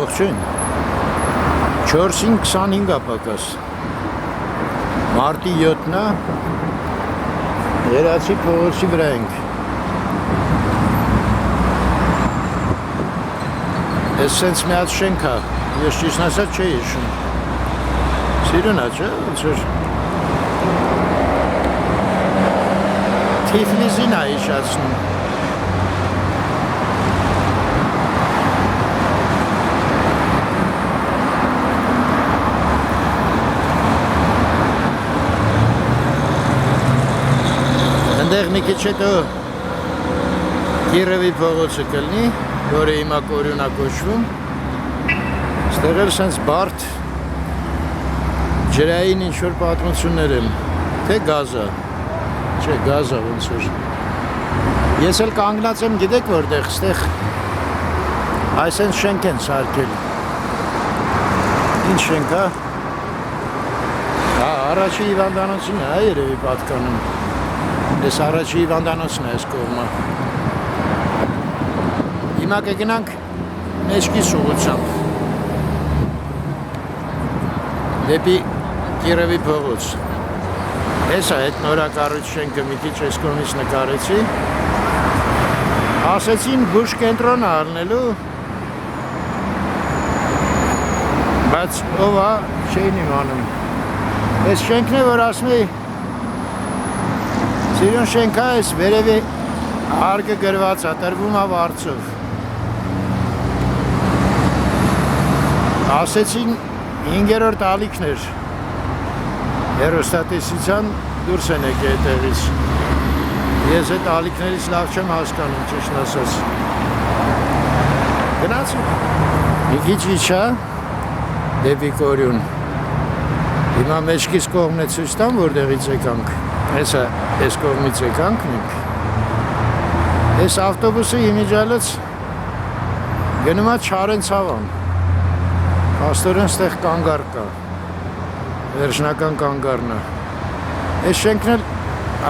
Ողջույն 4:25 պակաս Մարտի 7-ն է Երացի փողոցի վրա ենք Ես սենց մի հատ շենք է ես ճիշտ ասած չէի հիշում Սիրուն է չէ ոնց որ Թիֆլիսին է հիշացնում Այնտեղ մի քիչ հետո Կիրովի փողոցը կլինի, որը հիմա Կորյուն է կոչվում Այստեղ էլ սենց բարդ ջրային ինչ-որ պատմություններ են Թե գազա Չէ, գազա ոնց որ Ես էլ կանգնած եմ գիտեք որտեղ ստեղ Այսենց շենք են սարքել Ինչ շենք է Առաջի հիվանդանոցին է երևի պատկանում Ես առաջի հիվանդանոցն է այս կողմը Հիմա կգնանք մեջքի ուղղությամբ Դեպի Կիրովի փողոց Ես այդ նորակառույց շենքը մի քիչ այս կողմից նկարեցի Ասեցին բուժ կենտրոն առնելու Բայց ով է չէին իմանում Այս շենքն է որ ասում էի Սիրուն շենքա ես վերևի հարգը գրված է, տրվում է վարձով Ասեցին 5-րդ ալիքներ Հեռուստատեսության դուրս են եկել այդտեղից Ես այդ ալիքներից լավ չեմ հասկանում, ճիշտ ասած Գնացինք Մի քիչ իջա դեպի Կորյուն Հիմա մեջքից կողմն է ցույց տամ, որտեղից եկանք Այս կողմից եկանք մենք Այս ավտոբուսը իմիջալից գնում է Չարենցավան Փաստորեն ստեղ կանգար կա Վերջնական կանգարն է Այս շենքն էլ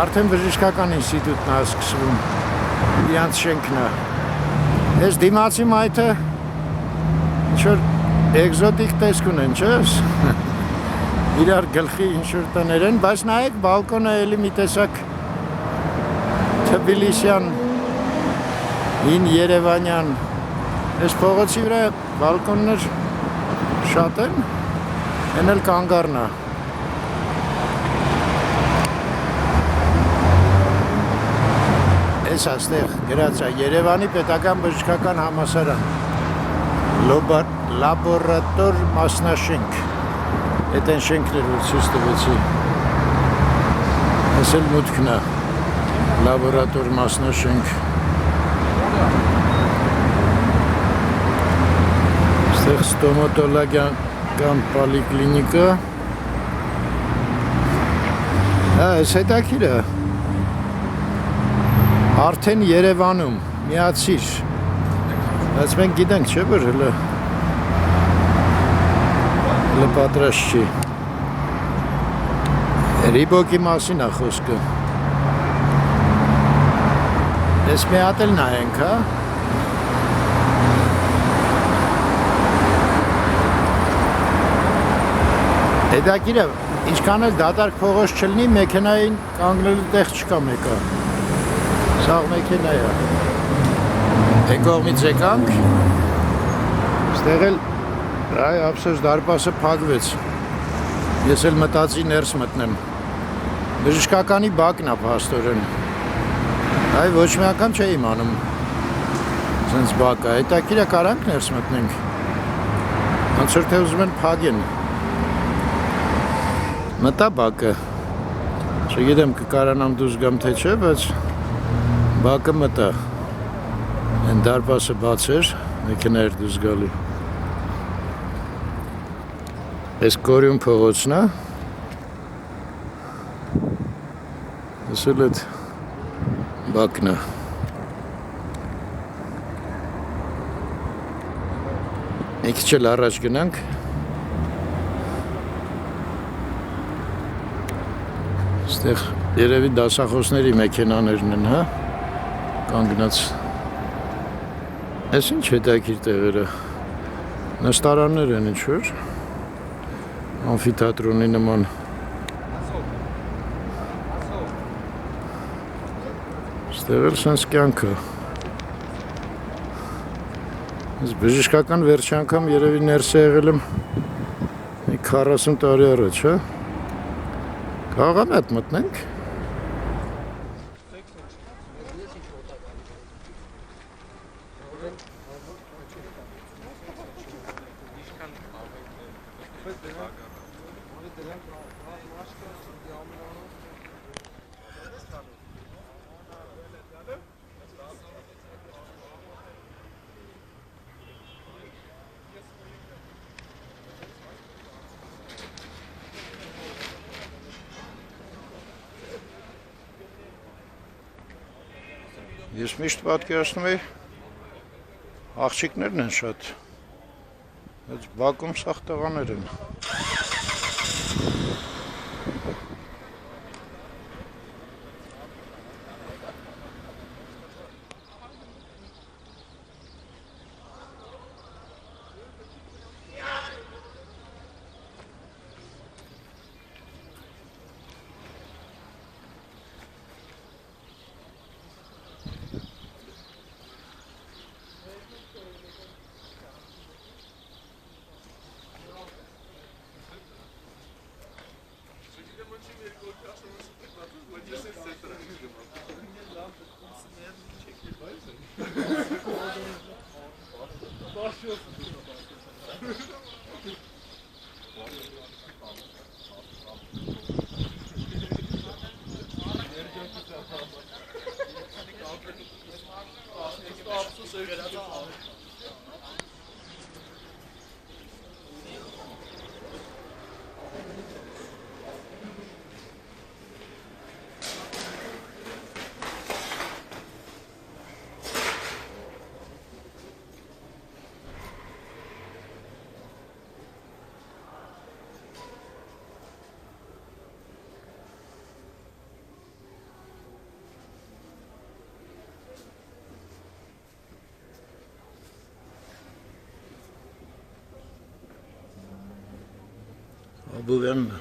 արդեն բժշկական ինստիտուտն է սկսվում Իրանց շենքն է Այս դիմացի մայթը ինչ-որ էկզոտիկ տեսք ունեն, չես Իրար գլխի ինչ-որ տներ են, բայց նայեք բալկոնը էլի մի տեսակ Թբիլիսյան, հին երևանյան Այս փողոցի վրա բալկոններ շատ են, են էլ կանգարն է Այս աստեղ գրած է Երևանի պետական բժշկական համալսարան Լաբորատոր մասնաշենք Այդ են շենքներ որ ցույց տվեցի Այս էլ մուտքն է Լաբորատոր մասնաշենք Այստեղ ստոմատոլոգիական պոլիկլինիկա Այս հետաքրքիր է Արդեն Երևանում միացիր Բայց մենք գիտենք չէ՞ որ հələ պատրաստ չի Ռիբոկի մասին է խոսքը Ես մի հատ էլ նայենք, հա Հետաքրքիր է, ինչքան էլ դատարկ փողոց չլինի, մեքենային կանգնելու տեղ չկա մեկը Սաղ մեքենա է Այն կողմից եկանք Ստեղ էլ Այ ափսոս դարպասը փակվեց Ես էլ մտածի ներս մտնեմ Բժշկականի բակն է փաստորեն Այ ոչ մի անգամ չէի իմանում Սենց բակ է Հետաքրքիր է կարանք ներս մտնենք Ոնց որ թե ուզում են փակեն Մտա բակը Չգիտեմ կկարանամ դուրս գամ թե չէ բայց բակը մտա Այն դարպասը բաց էր մեքենա էր դուրս գալու Այս Կորյուն փողոցն է Այս էլ այդ բակն է Մի քիչ էլ առաջ գնանք Այստեղ երևի դասախոսների մեքենաներն են, հա Կանգնած Այս ինչ հետաքրքիր տեղերը Նստարաններ են ինչ-որ, ամֆիթատրոնի նման։ Ստեղ էլ սենց կյանքը։ Բժշկական վերջի անգամ երևի ներս եղել եմ 40 տարի առաջ, հա։ Կարող եմ հետ մտնենք։ Ես միշտ պատկերացնում եի աղջիկներն են շատ, բայց Բաքում սաղ տղաներ են։ Abuvyan'la.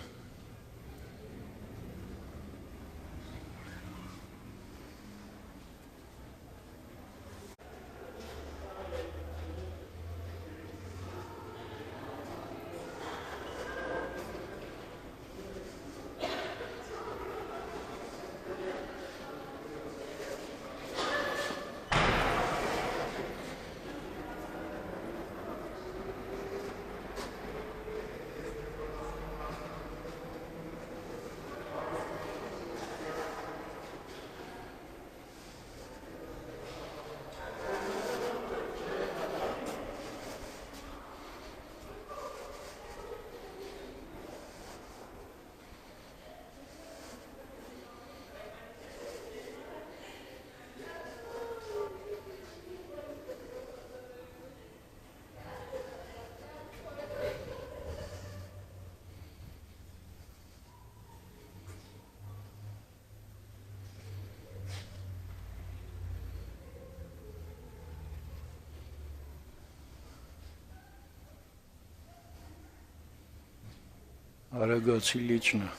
Арагаци лично.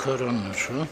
Zukharanlar, ha?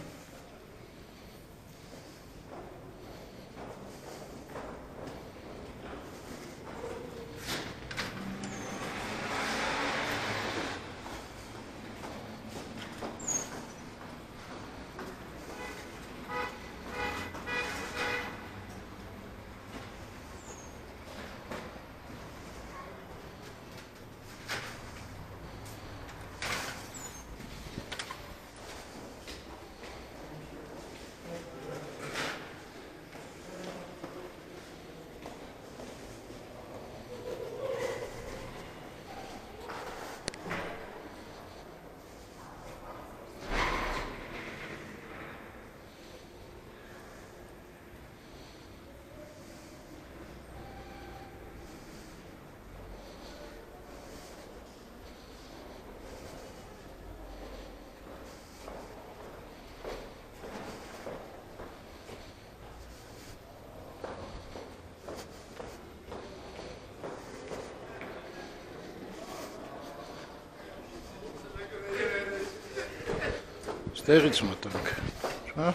Ստեղից մտանք, հա։